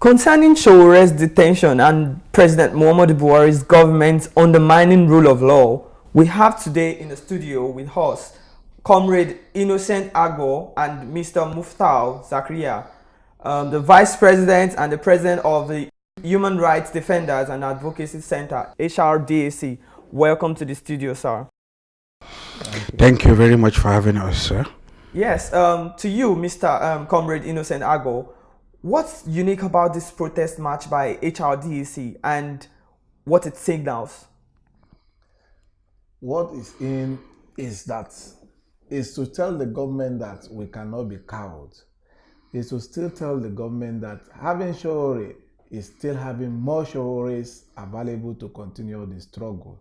Concerning Sowore's detention and President Muhammadu Buhari's government's undermining rule of law, we have today in the studio with us Comrade Innocent Agbo and Mr. Muftau Zakaria, the Vice President and the President of the Human Rights Defenders and Advocacy Centre, HRDAC. Welcome to the studio, sir. Thank you very much for having us, sir. Yes, to you, Mr. Comrade Innocent Agbo, what's unique about this protest march by HRDAC and what it signals? What is in is to tell the government that we cannot be cowed. Is to still tell the government that having Sowore is still having more Sowores available to continue the struggle.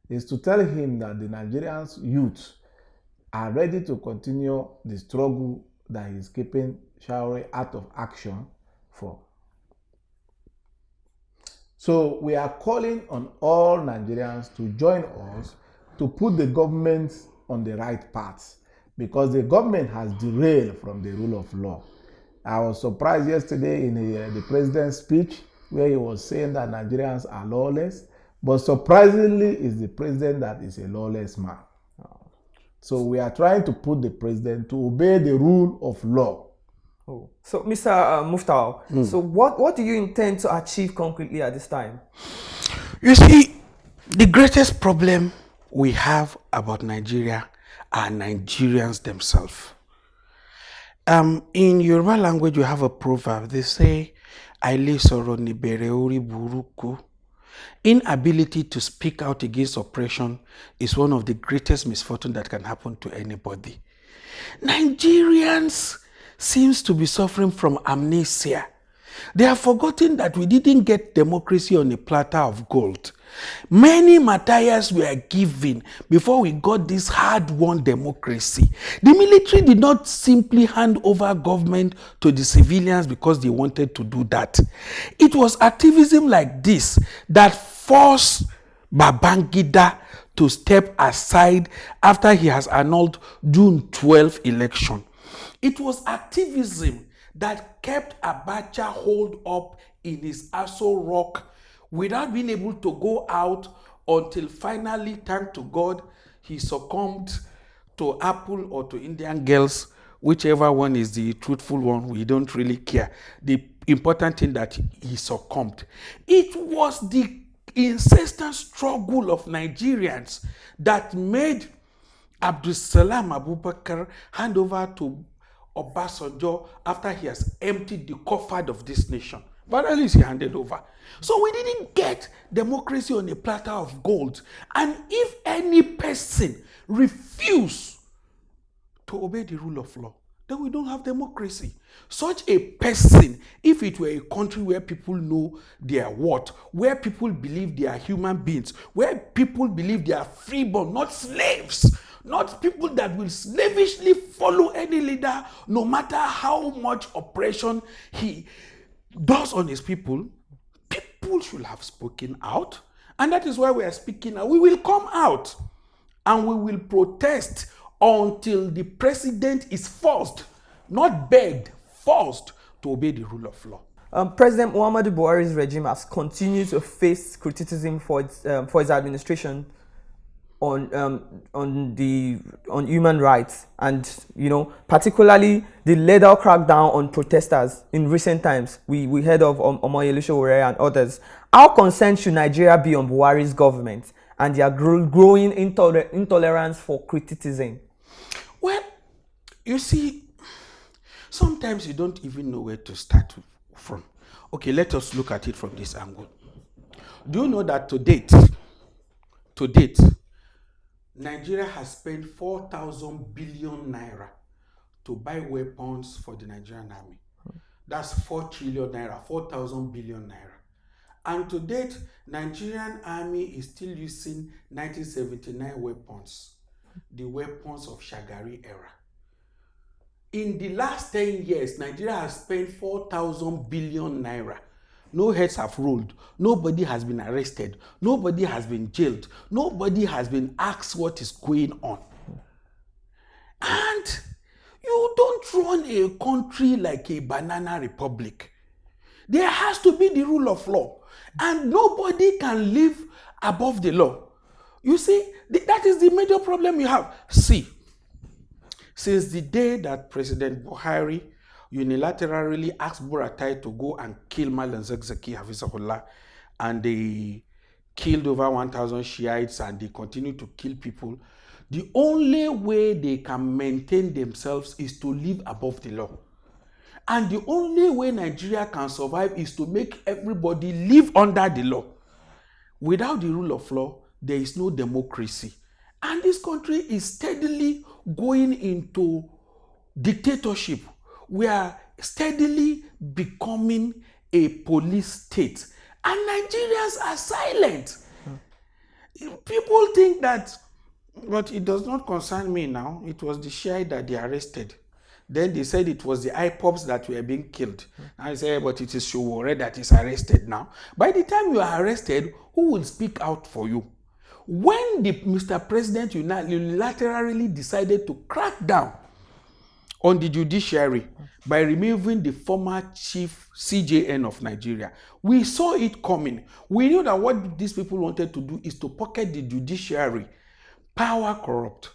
Is to tell him that the Nigerian youth are ready to continue the struggle that is keeping Sowore out of action for. So we are calling on all Nigerians to join us to put the government on the right path, because the government has derailed from the rule of law. I was surprised yesterday in the president's speech where he was saying that Nigerians are lawless, but surprisingly it's the president that is a lawless man. So we are trying to put the president to obey the rule of law. Oh. So, Mr. Muftau, so what do you intend to achieve concretely at this time? You see, the greatest problem we have about Nigeria are Nigerians themselves. In Yoruba language, you have a proverb. They say, "Aile soro ni bere ori buruku." Inability to speak out against oppression is one of the greatest misfortune that can happen to anybody. Nigerians seems to be suffering from amnesia. They have forgotten that we didn't get democracy on a platter of gold. Many martyrs were given before we got this hard-won democracy. The military did not simply hand over government to the civilians because they wanted to do that. It was activism like this that forced Babangida to step aside after he has annulled June 12 election. It was activism that kept Abacha holed up in his Aso Rock without being able to go out until finally, thank to God, he succumbed to Apple or to Indian girls, whichever one is the truthful one, we don't really care. The important thing that he succumbed. It was the incessant struggle of Nigerians that made Abdulsalam Abubakar hand over to Obasanjo after he has emptied the coffer of this nation. But at least he handed over. So we didn't get democracy on a platter of gold. And if any person refuses to obey the rule of law, then we don't have democracy. Such a person, if it were a country where people know their worth, where people believe they are human beings, where people believe they are freeborn, not slaves, not people that will slavishly follow any leader, no matter how much oppression he does on his people, people should have spoken out. And that is why we are speaking out. We will come out and we will protest until the president is forced, not begged, forced to obey the rule of law. President Muhammadu Buhari's regime has continued to face criticism for its administration on human rights, and particularly the lethal crackdown on protesters in recent times. We heard of Omoyele Sowore and others. How concerned should Nigeria be on Buhari's government and their growing intolerance for criticism? Well, you see, sometimes you don't even know where to start from. Okay, let us look at it from this angle. Do you know that to date, Nigeria has spent 4,000 billion naira to buy weapons for the Nigerian army? That's 4 trillion naira, 4,000 billion naira. And to date, Nigerian army is still using 1979 weapons, the weapons of Shagari era. In the last 10 years, Nigeria has spent 4,000 billion naira. No heads have rolled. Nobody has been arrested. Nobody has been jailed. Nobody has been asked what is going on. And you don't run a country like a banana republic. There has to be the rule of law. And nobody can live above the law. You see, that is the major problem you have. See, since the day that President Buhari unilaterally asked Buratai to go and kill Malam Zakzaki Hafizahullah, and they killed over 1,000 Shiites and they continue to kill people, the only way they can maintain themselves is to live above the law. And the only way Nigeria can survive is to make everybody live under the law. Without the rule of law, there is no democracy. And this country is steadily going into dictatorship. We are steadily becoming a police state. And Nigerians are silent. People think that, but it does not concern me now. It was the Shia that they arrested. Then they said it was the IPOPs that were being killed. I said, but it is Sowore that is arrested now. By the time you are arrested, who will speak out for you? When the Mr. President unilaterally decided to crack down on the judiciary by removing the former chief CJN of Nigeria, we saw it coming. We knew that what these people wanted to do is to pocket the judiciary. Power corrupt.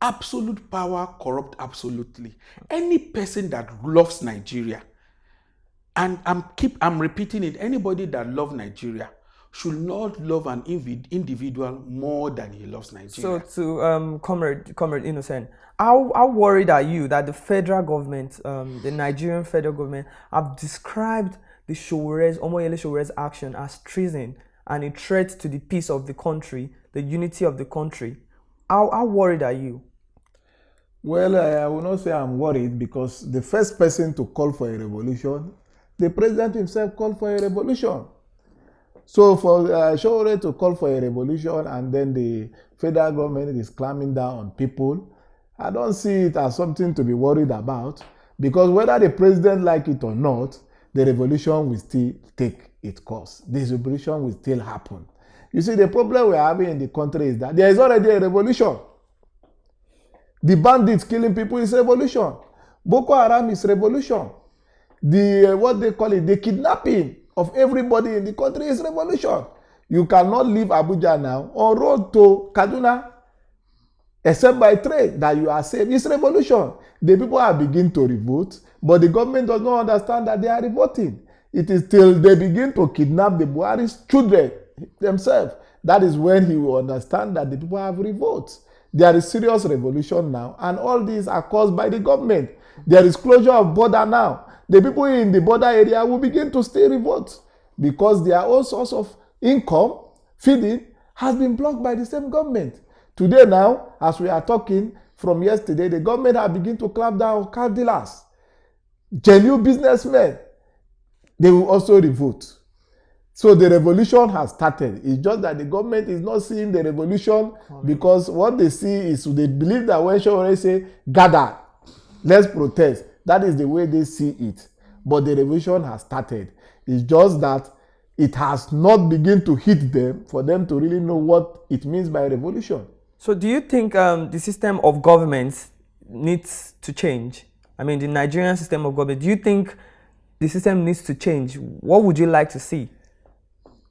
Absolute power corrupt absolutely. Any person that loves Nigeria, and I'm repeating it, anybody that loves Nigeria should not love an individual more than he loves Nigeria. So to Comrade Innocent, how worried are you that the federal government, the Nigerian federal government, have described the Omoyele Sowore's action as treason and a threat to the peace of the country, the unity of the country? How worried are you? Well, I will not say I'm worried, because the first person to call for a revolution, the president himself called for a revolution. So for Sowore to call for a revolution and then the federal government is clamping down on people, I don't see it as something to be worried about, because whether the president like it or not, the revolution will still take its course. This revolution will still happen. You see, the problem we're having in the country is that there is already a revolution. The bandits killing people is revolution. Boko Haram is revolution. What they call it, the kidnapping of everybody in the country is revolution. You cannot leave Abuja now on road to Kaduna except by train that you are safe. It's revolution. The people are beginning to revolt, but the government does not understand that they are revolting. It is till they begin to kidnap the Buhari's children themselves. That is when he will understand that the people have revolt. There is serious revolution now, and all these are caused by the government. There is closure of border now. The people in the border area will begin to stay revolt because their own source of income, feeding, has been blocked by the same government. Today now, as we are talking, from yesterday, the government has begun to clamp down on car dealers. Genuine businessmen, they will also revolt. So the revolution has started. It's just that the government is not seeing the revolution because what they see is they believe that when Sowore say, gather, let's protest, that is the way they see it. But the revolution has started. It's just that it has not begun to hit them for them to really know what it means by revolution. So do you think the system of government needs to change? I mean, the Nigerian system of government, do you think the system needs to change? What would you like to see?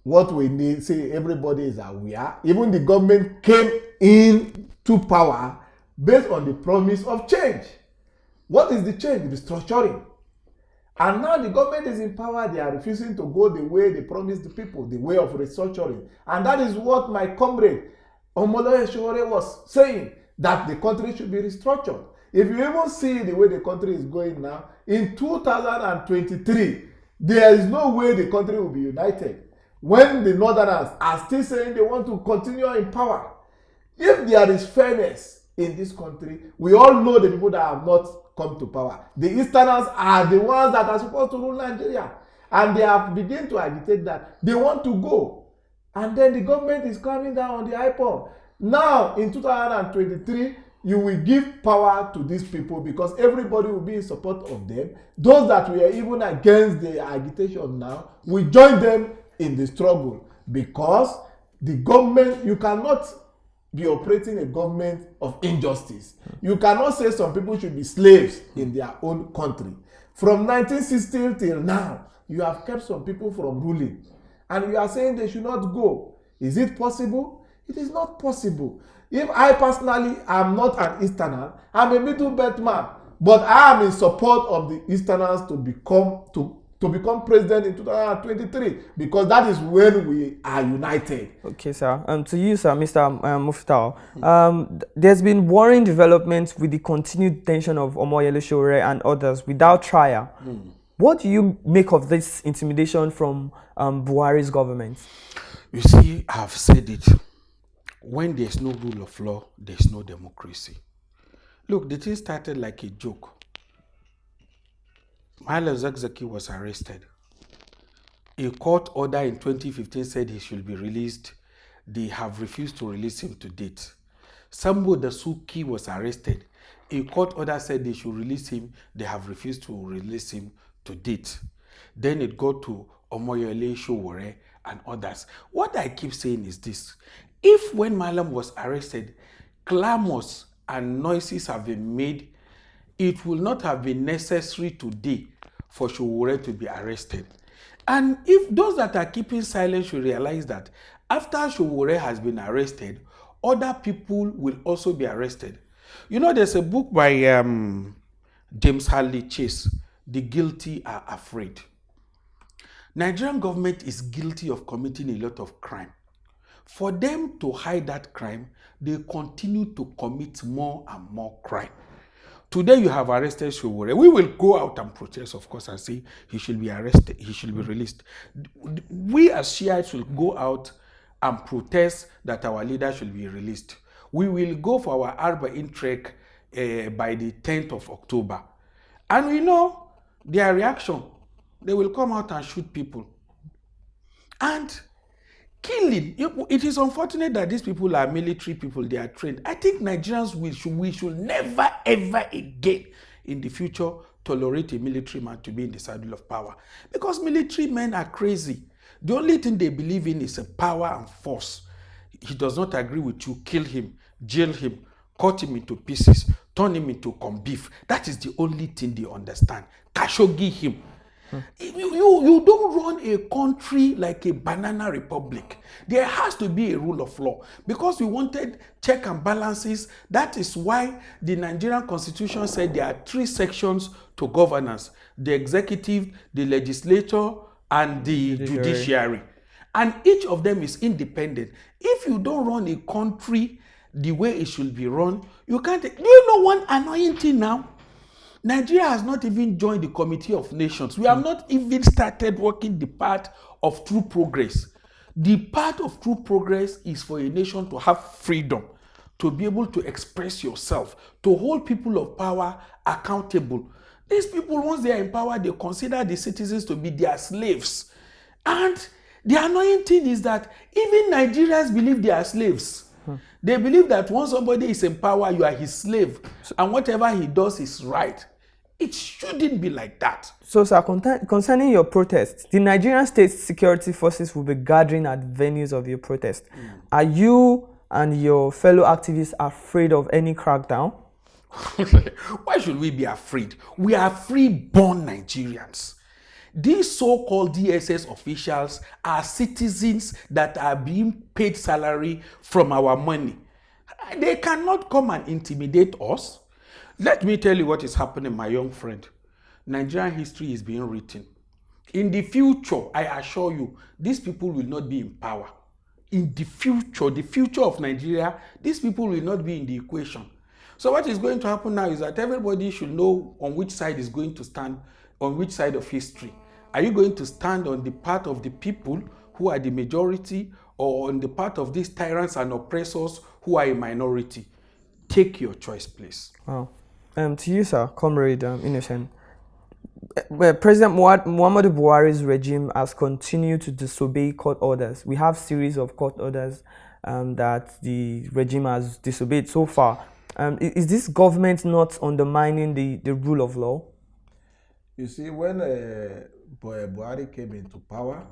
What we need, see, everybody is aware. Even the government came into power based on the promise of change. What is the change? Restructuring. And now the government is in power. They are refusing to go the way they promised the people, the way of restructuring. And that is what my comrade Omoyele Sowore was saying, that the country should be restructured. If you even see the way the country is going now, in 2023, there is no way the country will be united. When the Northerners are still saying they want to continue in power, if there is fairness in this country, we all know the people that have not come to power. The Easterners are the ones that are supposed to rule Nigeria. And they have begun to agitate that they want to go. And then the government is climbing down on the IPOB. Now, in 2023, you will give power to these people because everybody will be in support of them. Those that were even against the agitation now will join them in the struggle, because the government, you cannot be operating a government of injustice. You cannot say some people should be slaves in their own country. From 1960 till now, you have kept some people from ruling, and you are saying they should not go. Is it possible? It is not possible. If I personally am not an Easterner, I'm a middle belt man, but I am in support of the Easterners to become president in 2023, because that is when we are united. Okay, sir. To you, sir, Mr. Muftal, there's been worrying developments with the continued detention of Omoyele Sowore and others without trial. What do you make of this intimidation from Buhari's government? You see, I've said it. When there's no rule of law, there's no democracy. Look, the thing started like a joke. Mahala Zakzaki was arrested. A court order in 2015 said he should be released. They have refused to release him to date. Sambo Dasuki was arrested. A court order said they should release him. They have refused to release him to date. Then it got to Omoyele Sowore and others. What I keep saying is this. If when Malam was arrested, clamors and noises have been made, it will not have been necessary today for Sowore to be arrested. And if those that are keeping silent should realize that after Sowore has been arrested, other people will also be arrested. You know, there's a book by James Hadley Chase, The Guilty Are Afraid. Nigerian government is guilty of committing a lot of crime. For them to hide that crime, they continue to commit more and more crime. Today you have arrested Sowore. We will go out and protest, of course, and say he should be arrested, he should be released. We as Shiites will go out and protest that our leader should be released. We will go for our Arba'in trek by the 10th of October. And we know their reaction. They will come out and shoot people. And killing, it is unfortunate that these people are military people, they are trained. I think Nigerians, we should never ever again in the future tolerate a military man to be in the saddle of power. Because military men are crazy. The only thing they believe in is a power and force. He does not agree with you, kill him, jail him, cut him into pieces, turn him into corned beef. That is the only thing they understand. Khashoggi him. You don't run a country like a banana republic. There has to be a rule of law. Because we wanted check and balances, that is why the Nigerian constitution said there are 3 sections to governance: the executive, the legislature, and the judiciary. And each of them is independent. If you don't run a country the way it should be run, you can't. Do you know one annoying thing now? Nigeria has not even joined the Committee of Nations. We have not even started working the part of true progress. The part of true progress is for a nation to have freedom, to be able to express yourself, to hold people of power accountable. These people, once they are in power, they consider the citizens to be their slaves. And the annoying thing is that even Nigerians believe they are slaves. They believe that once somebody is in power, you are his slave, and whatever he does is right. It shouldn't be like that. So, sir, concerning your protest, the Nigerian state security forces will be gathering at venues of your protest. Are you and your fellow activists afraid of any crackdown? Why should we be afraid? We are free-born Nigerians. These so-called DSS officials are citizens that are being paid salary from our money. They cannot come and intimidate us. Let me tell you what is happening, my young friend. Nigerian history is being written. In the future, I assure you, these people will not be in power. In the future of Nigeria, these people will not be in the equation. So what is going to happen now is that everybody should know on which side is going to stand, on which side of history. Are you going to stand on the part of the people who are the majority, or on the part of these tyrants and oppressors who are a minority? Take your choice, please. Wow. To you, sir, Comrade Innocent. President Muhammadu Buhari's regime has continued to disobey court orders. We have series of court orders that the regime has disobeyed so far. Is this government not undermining the rule of law? You see, when Buhari came into power,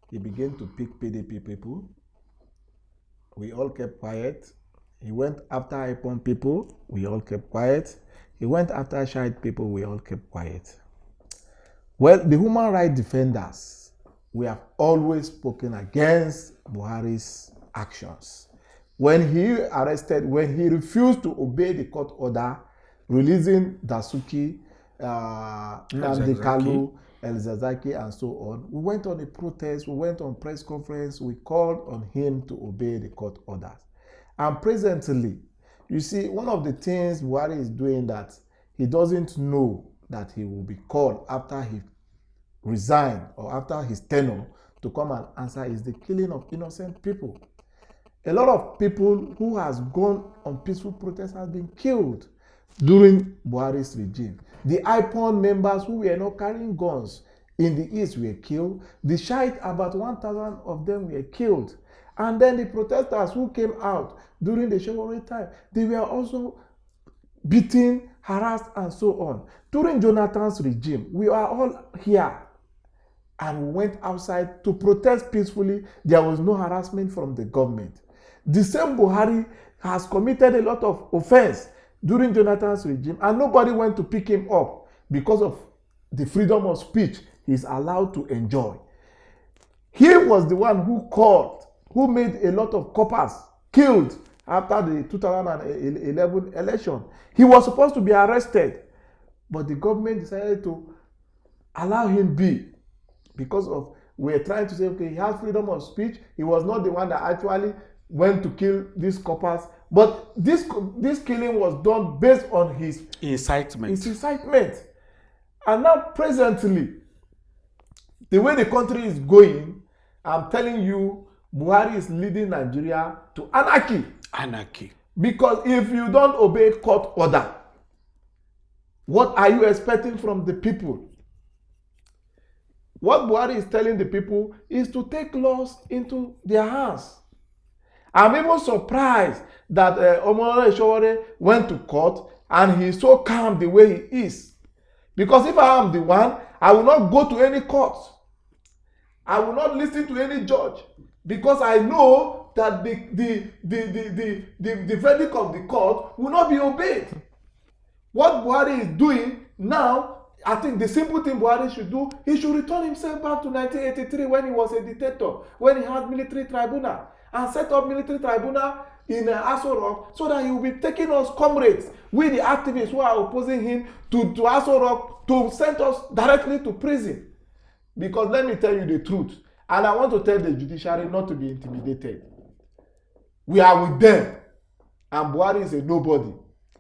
he began to pick PDP people we all kept quiet. He went after IPON people, we all kept quiet. He went after Shite people, we all kept quiet. Well, the human rights defenders, we have always spoken against Buhari's actions. When he refused to obey the court order, releasing Dasuki, Nnamdi Kalu, El Zazaki, and so on, we went on a protest, we went on press conference, we called on him to obey the court orders. And presently, you see, one of the things Buhari is doing that he doesn't know that he will be called after he resigned or after his tenure to come and answer is the killing of innocent people. A lot of people who has gone on peaceful protest has been killed during Buhari's regime. The IPON members who were not carrying guns in the east were killed. The Shite, about 1,000 of them were killed. And then the protesters who came out during the Sowore time, they were also beaten, harassed, and so on. During Jonathan's regime, we are all here and we went outside to protest peacefully. There was no harassment from the government. The same Buhari has committed a lot of offense during Jonathan's regime and nobody went to pick him up because of the freedom of speech he is allowed to enjoy. He was the one who made a lot of coppers killed after the 2011 election. He was supposed to be arrested, but the government decided to allow him be because of, we're trying to say, okay, he has freedom of speech. He was not the one that actually went to kill these coppers, but this killing was done based on his incitement. And now presently, the way the country is going, I'm telling you, Buhari is leading Nigeria to anarchy. Anarchy. Because if you don't obey court order, what are you expecting from the people? What Buhari is telling the people is to take laws into their hands. I'm even surprised that Omoyele Sowore went to court and he's so calm the way he is. Because if I am the one, I will not go to any court. I will not listen to any judge. Because I know that the verdict of the court will not be obeyed. What Buhari is doing now, I think the simple thing Buhari should do, he should return himself back to 1983 when he was a dictator, when he had military tribunal, and set up military tribunal in Aso Rock so that he will be taking us comrades, we the activists who are opposing him, to Aso Rock, to send us directly to prison. Because let me tell you the truth, and I want to tell the judiciary not to be intimidated. We are with them, and Buhari is a nobody.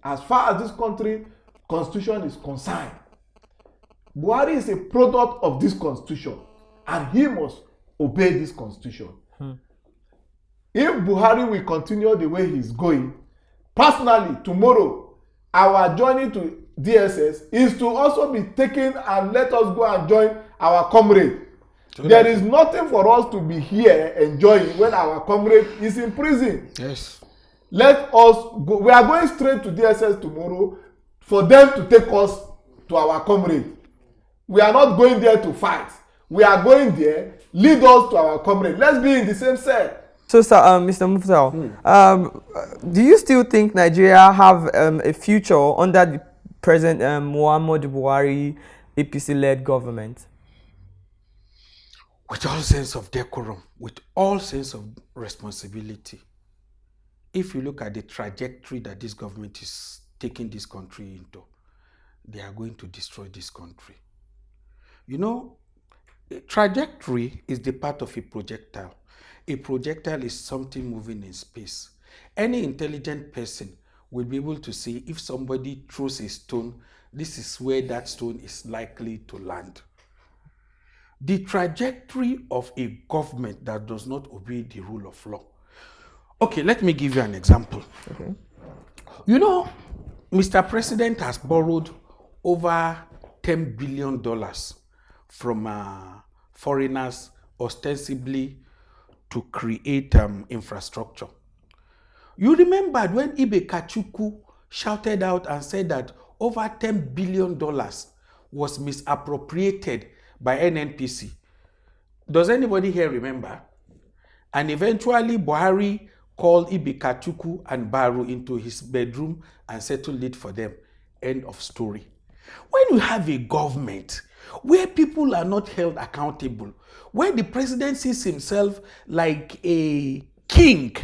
As far as this country constitution is concerned, Buhari is a product of this constitution, and he must obey this constitution. If Buhari will continue the way he's going, personally, tomorrow, our journey to DSS is to also be taken and let us go and join our comrade. There is nothing for us to be here enjoying when our comrade is in prison. Yes. Let us go. We are going straight to DSS tomorrow for them to take us to our comrade. We are not going there to fight. We are going there, lead us to our comrade. Let's be in the same cell. So, sir, Mr. Muftal, do you still think Nigeria have a future under the present Muhammadu Buhari APC-led government? With all sense of decorum, with all sense of responsibility, if you look at the trajectory that this government is taking this country into, they are going to destroy this country. You know, a trajectory is the part of a projectile. A projectile is something moving in space. Any intelligent person will be able to see if somebody throws a stone, this is where that stone is likely to land. The trajectory of a government that does not obey the rule of law. Okay, let me give you an example. Okay. You know, Mr. President has borrowed over $10 billion from foreigners, ostensibly to create infrastructure. You remember when Ibe Kachuku shouted out and said that over $10 billion was misappropriated by NNPC. Does anybody here remember? And eventually Buhari called Ibikachuku and Baru into his bedroom and settled it for them. End of story. When you have a government where people are not held accountable, where the president sees himself like a king,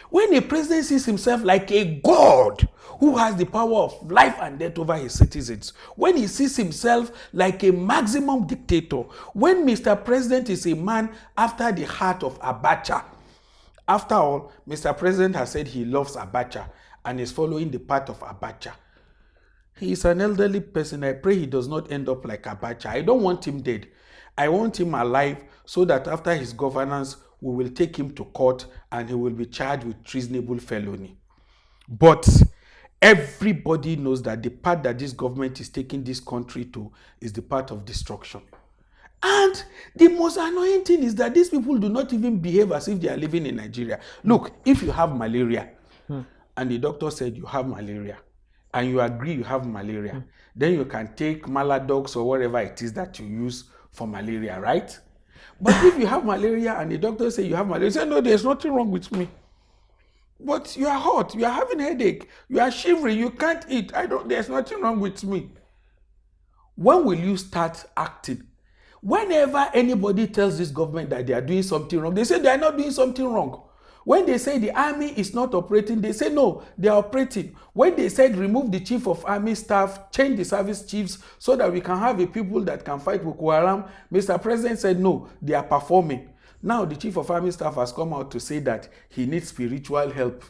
when a president sees himself like a god who has the power of life and death over his citizens, when he sees himself like a maximum dictator, when Mr. President is a man after the heart of Abacha. After all, Mr. President has said he loves Abacha and is following the path of Abacha. He is an elderly person. I pray he does not end up like Abacha. I don't want him dead. I want him alive so that after his governance, we will take him to court and he will be charged with treasonable felony. But everybody knows that the path that this government is taking this country to is the path of destruction. And the most annoying thing is that these people do not even behave as if they are living in Nigeria. Look, if you have malaria and the doctor said you have malaria and you agree you have malaria, then you can take Maladox or whatever it is that you use for malaria, right? But if you have malaria and the doctor says you have malaria, you say, no, there's nothing wrong with me. But you are hot, you are having a headache, you are shivering, you can't eat. There's nothing wrong with me. When will you start acting? Whenever anybody tells this government that they are doing something wrong, they say they are not doing something wrong. When they say the army is not operating, they say no, they are operating. When they said remove the chief of army staff, change the service chiefs so that we can have a people that can fight Boko Haram, Mr. President said no, they are performing. Now the chief of army staff has come out to say that he needs spiritual help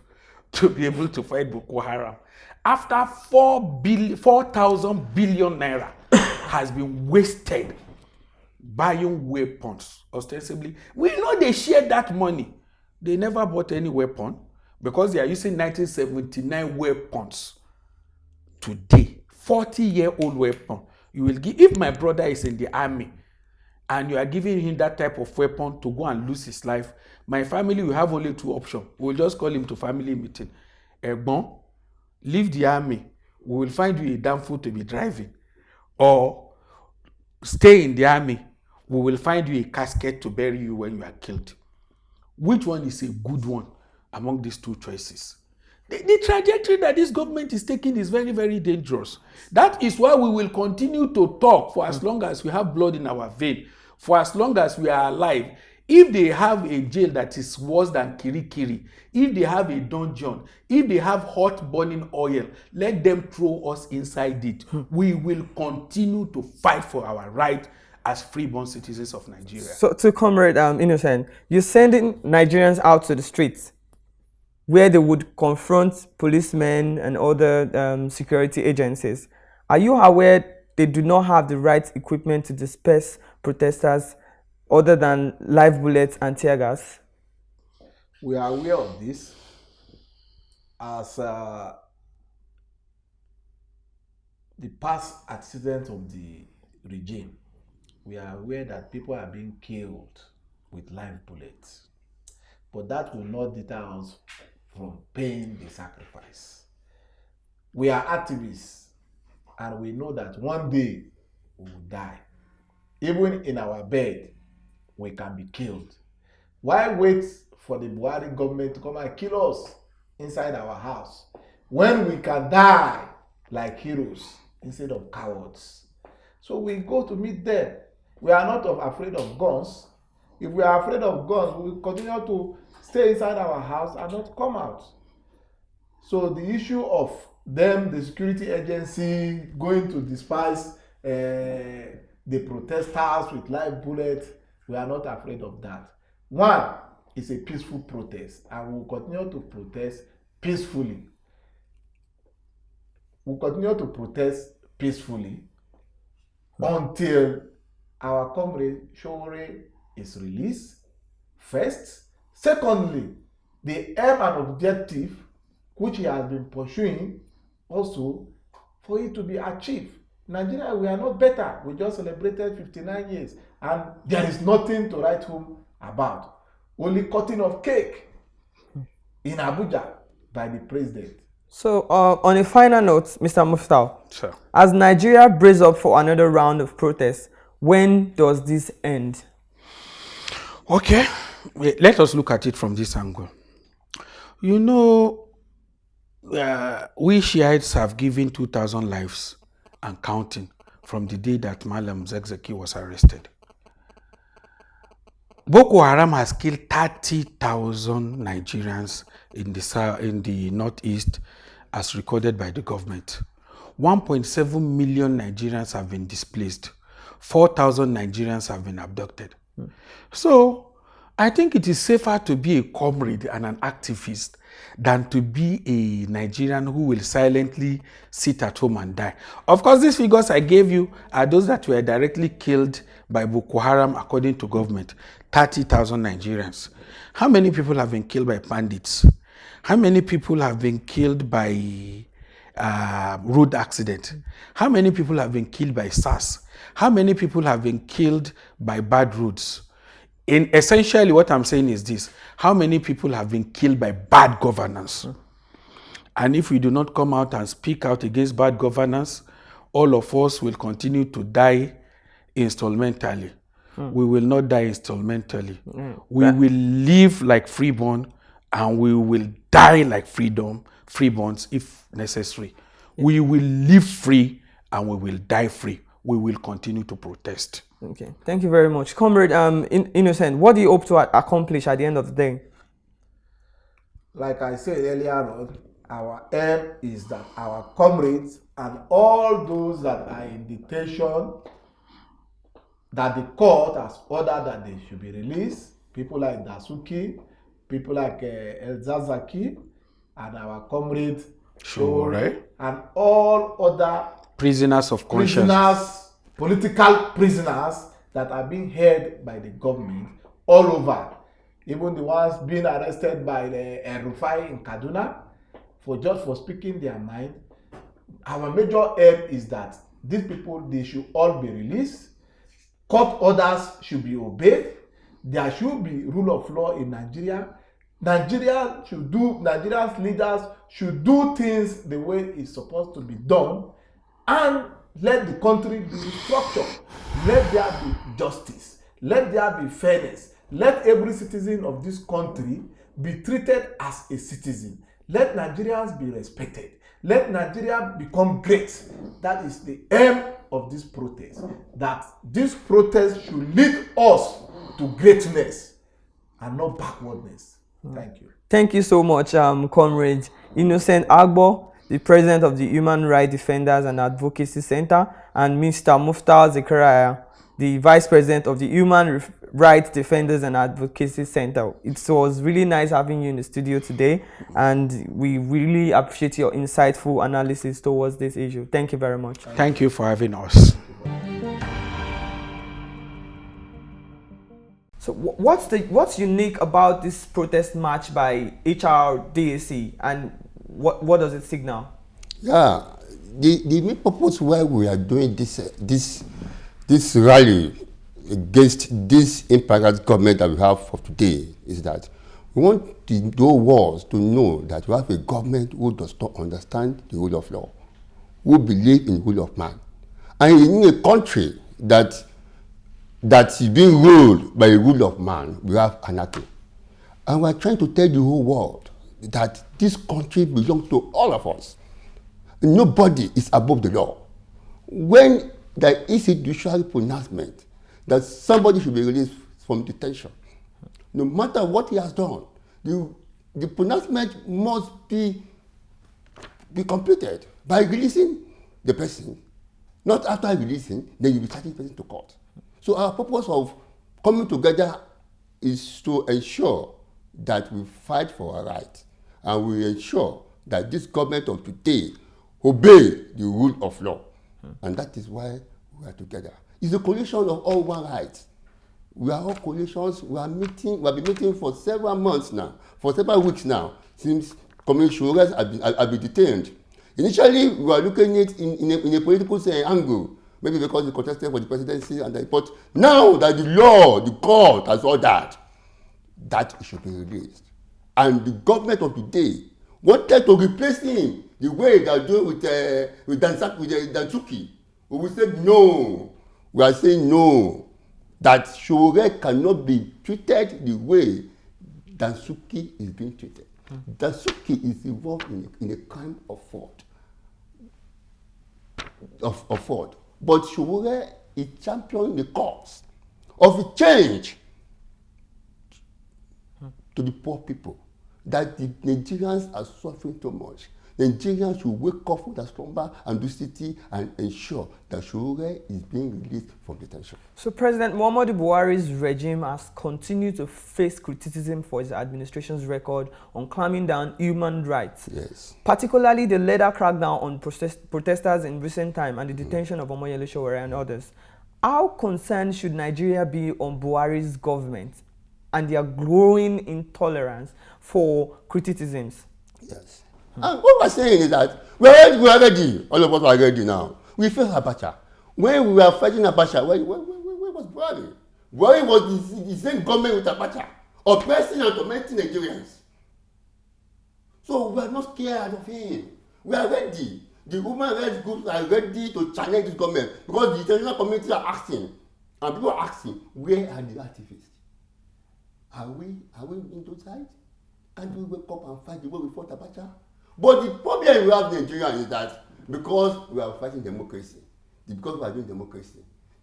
to be able to fight Boko Haram. After 4,000 billion naira has been wasted buying weapons, ostensibly. We know they shared that money. They never bought any weapon because they are using 1979 weapons today. 40-year-old weapon. You will give, if my brother is in the army and you are giving him that type of weapon to go and lose his life, my family will have only two options. We'll just call him to family meeting. Egbon, leave the army. We will find you a damn fool to be driving. Or stay in the army. We will find you a casket to bury you when you are killed. Which one is a good one among these two choices? The trajectory that this government is taking is very, very dangerous. That is why we will continue to talk for as long as we have blood in our vein, for as long as we are alive. If they have a jail that is worse than Kirikiri, if they have a dungeon, if they have hot burning oil, let them throw us inside it. We will continue to fight for our right as freeborn citizens of Nigeria. So, to Comrade Innocent, you're sending Nigerians out to the streets where they would confront policemen and other security agencies. Are you aware they do not have the right equipment to disperse protesters other than live bullets and tear gas? We are aware of this as the past accident of the regime. We are aware that people are being killed with live bullets. But that will not deter us from paying the sacrifice. We are activists and we know that one day we will die. Even in our bed, we can be killed. Why wait for the Buhari government to come and kill us inside our house when we can die like heroes instead of cowards? So we go to meet them. We are not afraid of guns. If we are afraid of guns, we will continue to stay inside our house and not come out. So the issue of them, the security agency, going to disperse the protesters with live bullets, we are not afraid of that. One is a peaceful protest, and we will continue to protest peacefully. We will continue to protest peacefully until our comrade Sowore is released, first. Secondly, the aim and objective which he has been pursuing also for it to be achieved. Nigeria, we are not better. We just celebrated 59 years and there is nothing to write home about. Only cutting of cake in Abuja by the president. So, on a final note, Mr. Muftal, Sure. As Nigeria braces up for another round of protests, when does this end? Okay. Let us look at it from this angle. You know, we Shiites have given 2,000 lives and counting from the day that Malam Zakzaki was arrested. Boko Haram has killed 30,000 Nigerians in the northeast as recorded by the government. 1.7 million Nigerians have been displaced. 4,000 Nigerians have been abducted. So, I think it is safer to be a comrade and an activist than to be a Nigerian who will silently sit at home and die. Of course, these figures I gave you are those that were directly killed by Boko Haram according to government. 30,000 Nigerians. How many people have been killed by bandits? How many people have been killed by road accident? How many people have been killed by SARS? How many people have been killed by bad roads? In essentially what I'm saying is this: how many people have been killed by bad governance? And if we do not come out and speak out against bad governance, all of us will continue to die instrumentally. We will not die instrumentally. We will live like freeborn, and we will die like freeborns if necessary. We will live free and we will die free. We will continue to protest. Okay, thank you very much. Comrade Innocent, what do you hope to accomplish at the end of the day? Like I said earlier on, our aim is that our comrades and all those that are in detention, that the court has ordered that they should be released, people like Dasuki, people like El Zazaki, and our comrades Sowore, and all other prisoners of conscience, political prisoners that are being held by the government all over, even the ones being arrested by the Rufai in Kaduna for speaking their mind. Our major aim is that these people, they should all be released. Court orders should be obeyed. There should be rule of law in Nigeria. Nigeria's leaders should do things the way it's supposed to be done, and let the country be structured. Let there be justice. Let there be fairness. Let every citizen of this country be treated as a citizen. Let Nigerians be respected. Let Nigeria become great. That is the aim of this protest. That this protest should lead us to greatness and not backwardness. Thank you. Thank you so much, Comrade Innocent Agbo, the President of the Human Right Defenders and Advocacy Centre, and Mr. Muftar Zakaria, the Vice President of the Human Right Defenders and Advocacy Centre. It was really nice having you in the studio today, and we really appreciate your insightful analysis towards this issue. Thank you very much. Thank you for having us. So what's unique about this protest march by HRDAC, and what does it signal? Yeah, the main purpose why we are doing this rally against this imperfect government that we have for today is that we want the whole world to know that we have a government who does not understand the rule of law, who believe in the rule of man, and in a country that is being ruled by the rule of man, we have anarchy. And we are trying to tell the whole world that this country belongs to all of us. Nobody is above the law. When there is a judicial pronouncement that somebody should be released from detention, no matter what he has done, the pronouncement must be completed by releasing the person. Not after releasing, then you be charging the person to court. So our purpose of coming together is to ensure that we fight for our rights, and we ensure that this government of today obey the rule of law. And that is why we are together. It's a coalition of all human rights. We are all coalitions. We have been meeting for several months now, for several weeks now, since commissioners have been detained. Initially, we were looking at it in a political angle, maybe because they contested for the presidency, but now that the law, the court has ordered that it should be released. And the government of today wanted to replace him the way they are doing with Dansuki. We said no. We are saying no. that Sowore cannot be treated the way Dasuki is being treated. Dasuki is involved in a crime of fraud. Of fraud. But Sowore is championing the cause of a change to the poor people. That the Nigerians are suffering too much. Nigerians should wake up from their slumber and do city and ensure that Sowore is being released from detention. So President Muhammadu Buhari's regime has continued to face criticism for his administration's record on clamping down human rights. Yes. Particularly the later crackdown on protesters in recent time and the detention of Omoyele Sowore and others. How concerned should Nigeria be on Buhari's government and their growing intolerance for criticisms? Yes. And what we're saying is that we are ready. All of us are ready now. We face Abacha. When we were fighting Abacha, where was Buhari? Buhari was the same government with Abacha, oppressing and tormenting Nigerians. So we are not scared of him. We are ready. The human rights groups are ready to challenge this government because the international community are asking, and people are asking, where are the activists? Are we in those sides? Can't we wake up and fight the way we fought Abacha? But the problem we have in Nigeria is that because we are fighting democracy, because we are doing democracy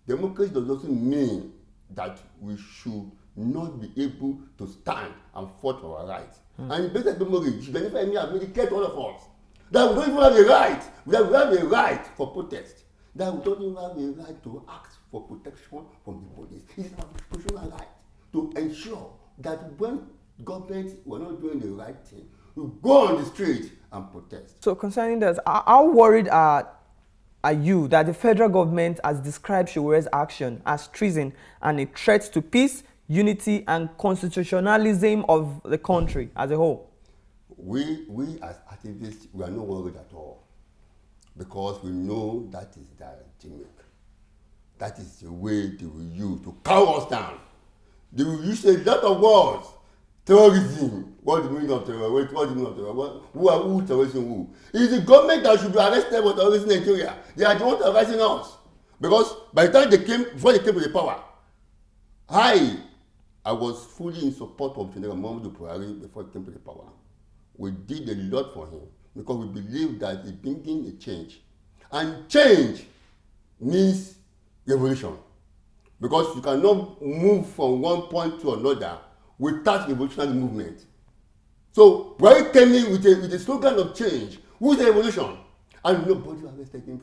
does not mean that we should not be able to stand and fight for our rights. And the best memory, Jennifer and me have made it clear to all of us that we don't even have a right, that we have a right for protest, that we don't even have a right to ask for protection from the police. It is our constitutional right to ensure that when government were not doing the right thing, we go on the street and protest. So concerning this, how worried are you that the federal government has described Sowore's action as treason and a threat to peace, unity and constitutionalism of the country as a whole? We as activists, we are not worried at all because we know that is their gimmick. That is the way they will use to cow us down. They will use a lot of words. Terrorism. What the meaning of terror? What the meaning of terror? Who terrorism who? It is the government that should be arrested for terrorism in Nigeria. They are the ones arresting us. Because by the time before they came to the power, I was fully in support of General Muhammadu Buhari before he came to the power. We did a lot for him because we believe that he's bringing a change. And change means revolution. Because you cannot move from one point to another without revolutionary movement. So Buhari came in with a slogan of change. Who's the revolution? And nobody arrested him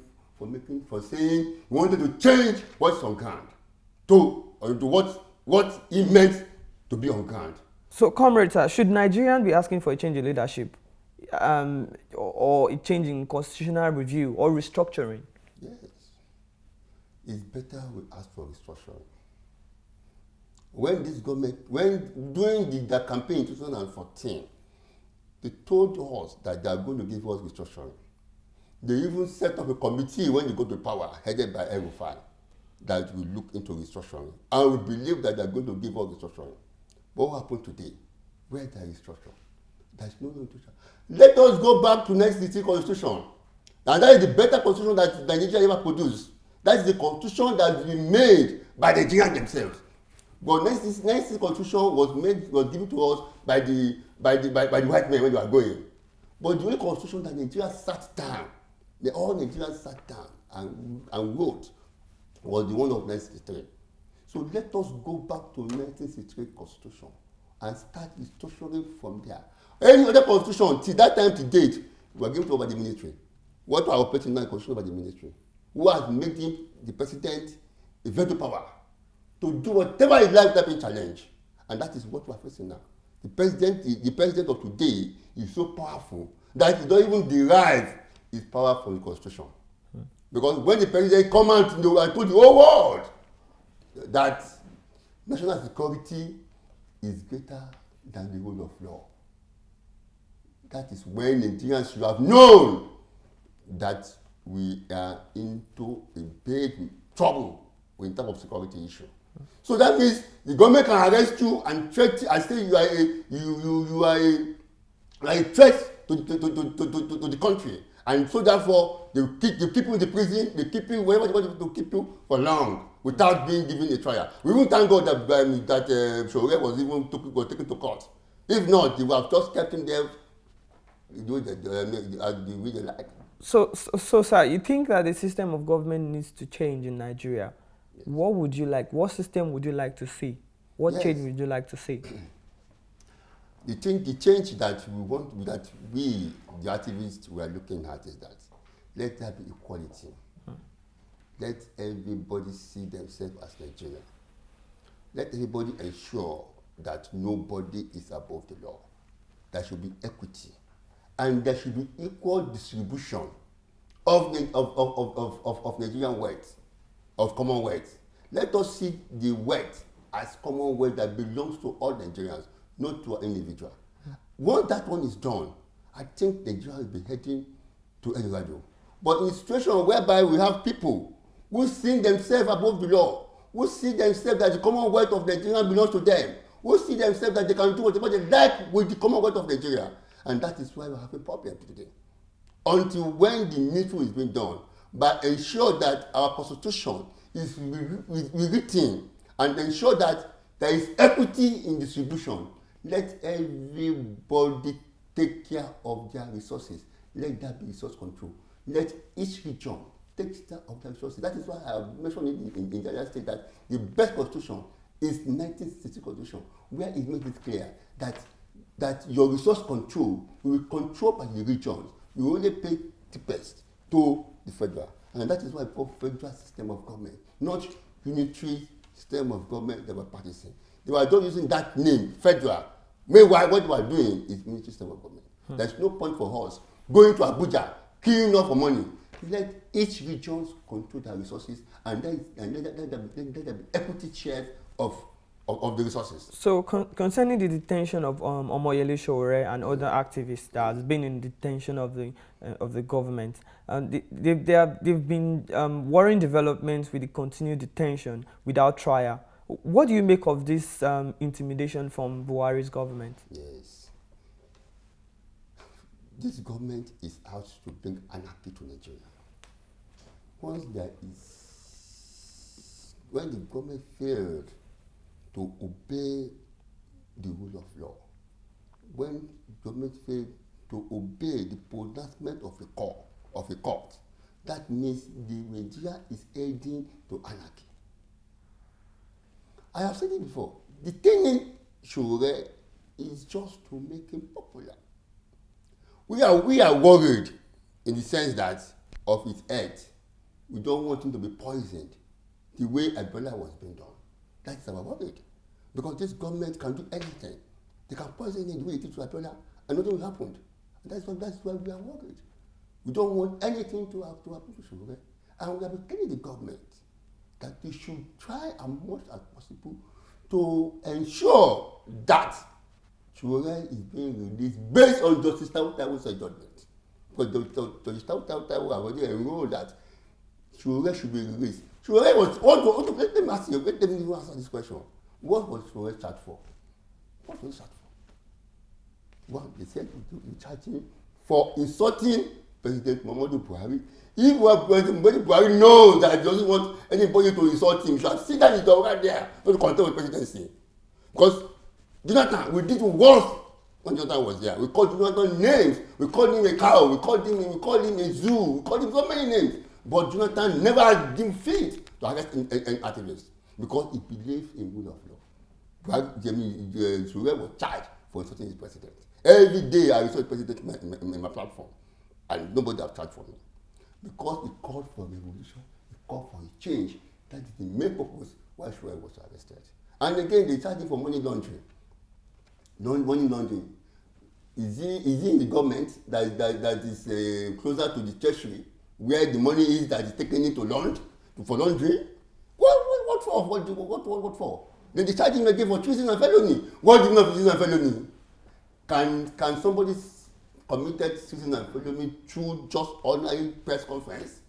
for saying he wanted to change what's on ground to what he meant to be on ground. So, comrades, should Nigerians be asking for a change in leadership, or a change in constitutional review or restructuring? Yes, it's better we ask for restructuring. When this government, during the campaign in 2014, they told us that they are going to give us restructuring. They even set up a committee when they go to power, headed by El-Rufai, that will look into restructuring. And we believe that they are going to give us restructuring. But what happened today? Where there is restructuring? There is no restructuring. Let us go back to 1960 Constitution. And that is the better constitution that Nigeria ever produced. That is the constitution that has been made by the Nigerians themselves. But 1960 Constitution was given to us by the white men when they were going. But the only constitution that Nigeria sat down, all Nigerians sat down and wrote, was the one of 1963. So let us go back to 1963 Constitution and start restructuring from there. Any other constitution, till that time to date, were given over the military. What are operating now constitution over the military? Who has made the president a veto power to do whatever he likes without being challenged? And that is what we are facing now. The president of today is so powerful that he don't even derive his power from the constitution. Because when the president come out and told the whole world that national security is greater than the rule of law, that is when Nigerians should have known that we are into a big trouble in terms of security issue. So that means the government can arrest you and threat and say you are a threat to the country, And so therefore, they keep you in the prison, they keep you wherever they want to keep you for long without being given a trial. We even thank God that Sowore was taken to court. If not, they would have just kept him there the way they like. So, sir, you think that the system of government needs to change in Nigeria? Yes. What would you like? What system would you like to see? What change would you like to see? The change that we want, that we, the activists, we are looking at is that let there be equality. Let everybody see themselves as Nigerian. Let everybody ensure that nobody is above the law. There should be equity. And there should be equal distribution of Nigerian wealth, of common wealth. Let us see the wealth as common wealth that belongs to all Nigerians, not to an individual. Once that one is done, I think Nigeria will be heading to Eldorado. But in a situation whereby we have people who see themselves above the law, who see themselves that the commonwealth of Nigeria belongs to them, who see themselves that they can do whatever they like with the commonwealth of Nigeria. And that is why we have a problem today. Until when the needful is being done, but ensure that our constitution is rewritten and ensure that there is equity in distribution. Let everybody take care of their resources. Let that be resource control. Let each region take care of their resources. That is why I mentioned in the United States that the best constitution is 1960 constitution, where it makes it clear that your resource control will be controlled by the regions. You only pay the best to the federal. And that is why I call federal system of government, not unitary system of government they were practicing. They were just using that name, federal. Meanwhile, what they were doing is unitary system of government. There's no point for us going to Abuja, queuing up for money. Let each region control their resources and let there be equity shares of the resources. So concerning the detention of Omoyele Sowore and other activists that has been in detention of the government, they've been worrying developments with the continued detention without trial. What do you make of this intimidation from Buhari's government? Yes. This government is out to bring anarchy to Nigeria. When the government failed to obey the rule of law, when government failed to obey the pronouncement of a court, that means the Nigeria is heading to anarchy. I have said it before. Detaining Sowore is just to make him popular. We are worried in the sense that of his health. We don't want him to be poisoned the way Ebola was being done. That is our worry. Because this government can do anything. They can poison him the way they did to Ebola and nothing will happen. And that's why we are worried. We don't want anything to happen to Sowore. And we are telling the government that they should try as much as possible to ensure that Sowore is being released based on Justice Taiwo's judgment. Because Justice Taiwo already enrolled that Sowore should be released. Sowore was let me ask you answer this question. What was Sowore charged for? What was he charged for? Well, they said we charge him for insulting President Muhammadu Buhari. If President Buhari knows that he doesn't want anybody to insult him, he should sit down in the right there to contest with presidency. Because Jonathan, we did worse when Jonathan was there. We called Jonathan names. We called him a cow. We called him a zoo. We called him so many names. But Jonathan never deemed fit to arrest an activist because he believed in rule of law. Sowore was charged for insulting his president. Every day I insult the president in my platform, and nobody has charged for me. Because he called for revolution, he called for a change. That is the main purpose why Sowore was arrested. And again, they charged him for money laundering. Money laundering. Is he in the government that is closer to the treasury, where the money is that is taken into for laundering? What for? What for? Then they charge him again for treason and felony. What do you know of treason and felony? Can somebody committed treason and felony through just ordinary press conference?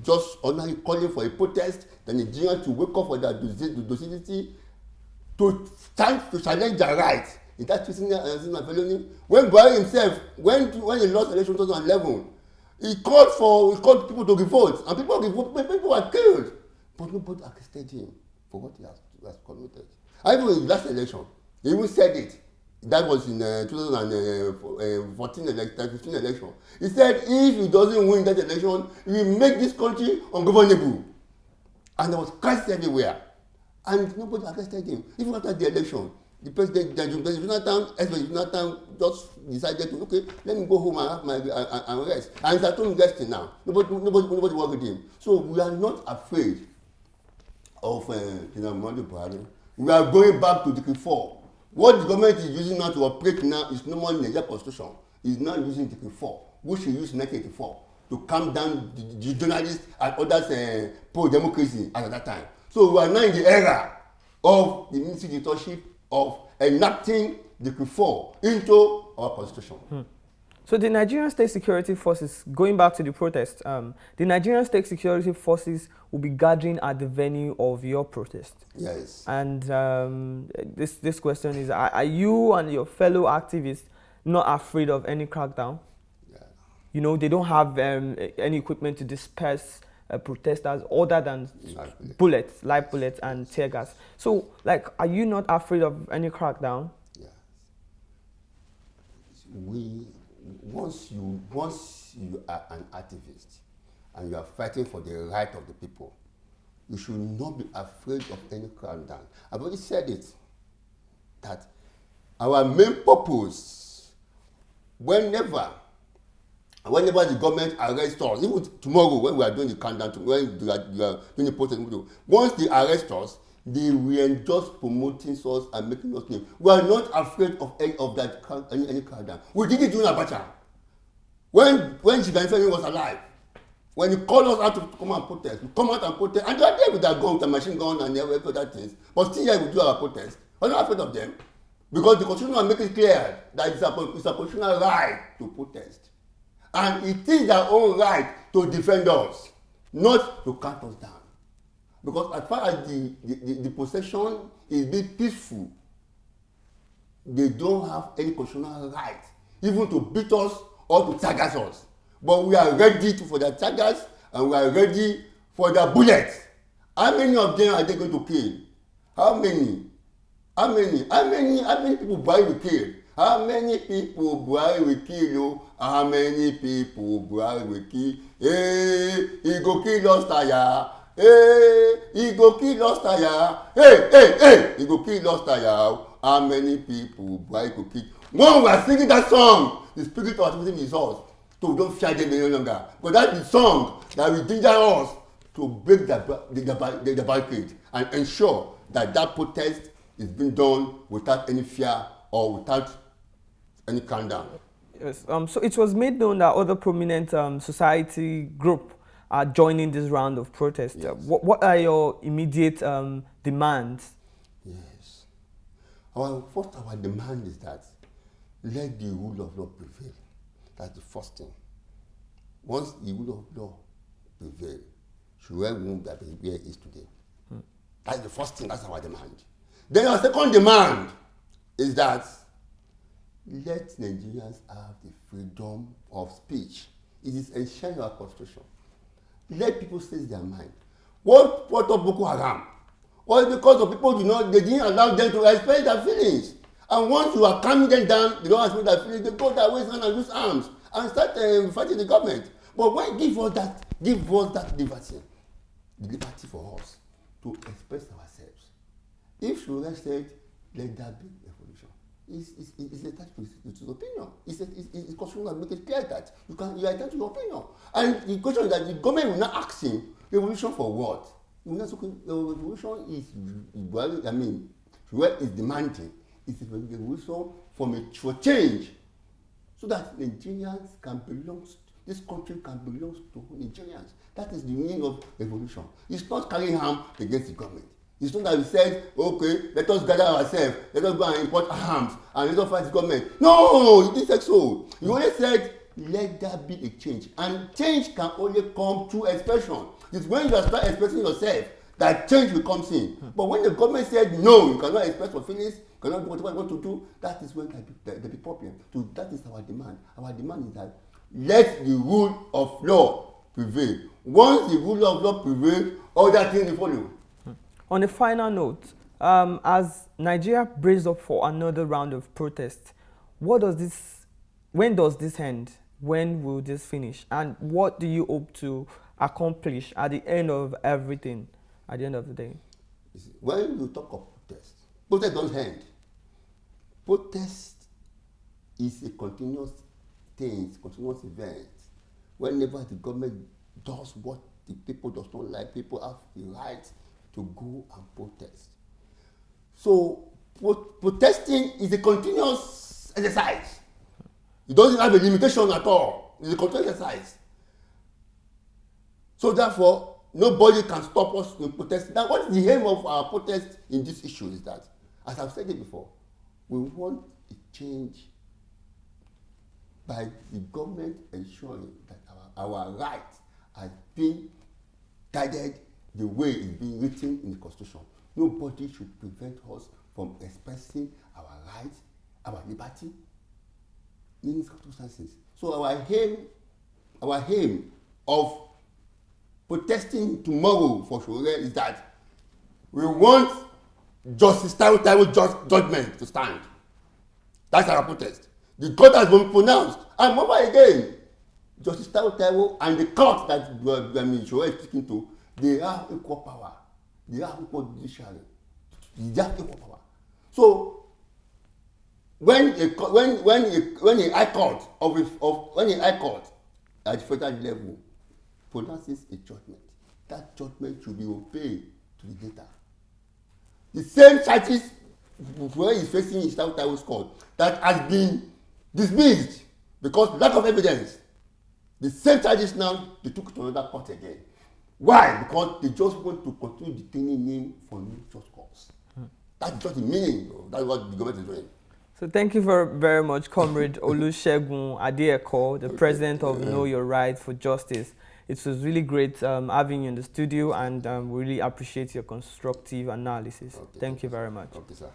Just ordinary calling for a protest, then Nigerians to wake up for their docility to stand to challenge their rights. Is that treason and felony? When Buhari himself, when he lost election in 2011, He called people to revolt, and people were killed. But nobody arrested him for what he has committed. And even in the last election, he even said it. That was in 2014 15 election. He said if he doesn't win that election, he will make this country ungovernable. And there was crisis everywhere. And nobody arrested him. Even after the election, the president, Jonathan just decided to, okay, let me go home and have my and rest. And he's at home resting now. Nobody worked with him. So we are not afraid of Buhari. We are going back to Decree 4. What the government is using now to operate now is no more in the Nigerian Constitution. It's now using Decree 4, which he used in 1984 to calm down the journalists and others pro-democracy at that time. So we are now in the era of the ministry dictatorship of enacting Decree 4 into our constitution. So the Nigerian State Security Forces, going back to the protest, the Nigerian State Security Forces will be gathering at the venue of your protest. Yes. And this question is, are you and your fellow activists not afraid of any crackdown? Yeah. You know, they don't have any equipment to disperse protesters other than live bullets and tear gas. So, like, are you not afraid of any crackdown? Yes. Once you are an activist and you are fighting for the right of the people, you should not be afraid of any crackdown. I've already said it, that our main purpose, whenever the government arrests us, even tomorrow when we are doing the countdown, when we are doing the protest, once they arrest us, they will just promoting us and making us name. We are not afraid of any crackdown. We did it during Abacha. When Chiganfemi was alive, when he called us out to come and protest, we come out and protest, and they are there with their gun, with the machine gun and every other things. But still here we do our protest. We're not afraid of them. Because the Constitution will make it clear that it's a constitutional right to protest. And it is their own right to defend us, not to cut us down. Because as far as the possession is being peaceful, they don't have any constitutional right even to beat us or to target us. But we are ready for their targets and we are ready for their bullets. How many of them are they going to kill? How many people Buhari will kill? How many people Buhari will kill? How many people Buhari will kill? Hey, he go kill us tire. Hey, he go kill us tire. Hey, he go kill us tire. How many people Buhari will kill? When we are singing that song, the spirit of activism is us. So we don't fear them any longer. But that's the song that will ginger us to break the barricade and ensure that protest is being done without any fear or without any countdown. Yes. So it was made known that other prominent society group are joining this round of protest. Yes. What are your immediate demands? Yes. Our demand is that let the rule of law prevail. That's the first thing. Once the rule of law prevails, Sowore won't be where it is today. That's the first thing. That's our demand. Then our second demand is that let Nigerians have the freedom of speech. It is enshrined in our constitution. Let people say their mind. What of Boko Haram? Well, because of people they didn't allow them to express their feelings. And once you are calming them down, they don't express their feelings, they go their ways and use arms and start fighting the government. But when give us that liberty, the liberty for us to express ourselves. If Sowore said, let that be revolution, it's attached to his opinion. It's constitutional to make it clear that you are entitled to your opinion. And the question is that the government will not ask him, revolution for what? Revolution is, Sowore is demanding. It's a revolution for change, so that Nigerians can belong, this country can belong to Nigerians. That is the meaning of revolution. It's not carrying harm against the government. It's not that we said, okay, let us gather ourselves, let us go and import arms, and let us fight the government. No, you didn't say so. You only said, let there be a change. And change can only come through expression. It's when you start expressing yourself that change will come in. But when the government said, no, you cannot express your feelings, you cannot do whatever you want to do, that is when there be problem. So that is our demand. Our demand is that let the rule of law prevail. Once the rule of law prevails, other things will follow. On a final note, as Nigeria braces up for another round of protests, when does this end? When will this finish? And what do you hope to accomplish at the end of everything, at the end of the day? When you talk of protest don't end. Protest is a continuous thing, continuous event. Whenever the government does what the people does not like, people have the right to go and protest. So protesting is a continuous exercise. It doesn't have a limitation at all. It's a continuous exercise. So therefore, nobody can stop us from protesting. Now, what is the aim of our protest in this issue is that, as I've said it before, we want a change by the government ensuring that our rights are being guided the way it's being written in the Constitution. Nobody should prevent us from expressing our rights, our liberty in any circumstances. So our aim of protesting tomorrow for Sowore is that we want Justice Taiwo judgment to stand. That's our protest. The court has been pronounced. And remember again, Justice Taiwo and the court that Sowore is speaking to, they have equal power. They have equal judiciary. They have equal power. So when a high court at the federal level pronounces a judgment, that judgment should be obeyed to the letter. The same charges where he's facing in Taiwo's court that has been dismissed because lack of evidence. The same charges now they took to another court again. Why? Because they just want to continue detaining him for no just cause. That's just the meaning. That's what the government is doing. So thank you very much, Comrade Olusegun Adeeko, the president of Know Your Right for Justice. It was really great having you in the studio, and we really appreciate your constructive analysis. Okay, thank you very much. Okay, sir.